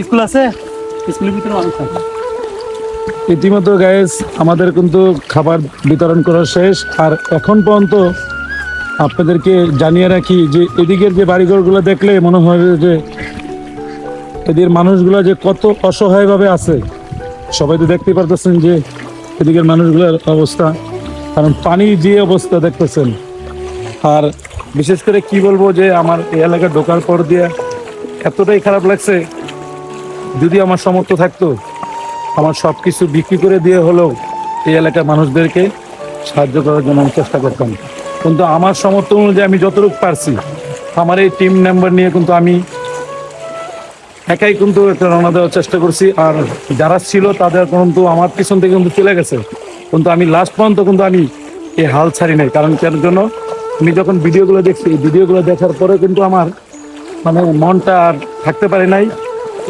School আছে, স্কুলের ভিতরে মানুষ থাকে। ইতিমধ্যে গাইস আমাদের কিন্তু খাবার বিতরণ করা শেষ। আর এখন পর্যন্ত আপনাদেরকে জানিয়ে রাখি যে এদিকের যে বাড়িঘরগুলো দেখলে মনে হয় যে এদের মানুষগুলো যে কত অসহায়ভাবে আছে। সবাই তো দেখতে পারতেছেন যে এদিকের মানুষগুলোর অবস্থা, কারণ পানি যে অবস্থা দেখতেছেন। আর বিশেষ করে কি বলবো যে আমার এই এলাকা ঢোকার পর দিয়ে এতটাই খারাপ লাগছে, যদি আমার সামর্থ্য থাকতো আমার সব কিছু বিক্রি করে দিয়ে হলেও এই এলাকার মানুষদেরকে সাহায্য করার জন্য আমি চেষ্টা করতাম। কিন্তু আমার সামর্থ্য অনুযায়ী আমি যতটুকু পারছি, আমার এই টিম মেম্বার নিয়ে কিন্তু আমি একাই কিন্তু একটা রওনা দেওয়ার চেষ্টা করছি। আর যারা ছিল তাদের কিন্তু আমার পিছন থেকে কিন্তু চলে গেছে, কিন্তু আমি লাস্ট পর্যন্ত কিন্তু আমি এই হাল ছাড়ি নাই। কারণ কেন জন্য, আমি যখন ভিডিওগুলো দেখছি, এই ভিডিওগুলো দেখার পরে কিন্তু আমার মানে মনটা আর থাকতে পারে নাই।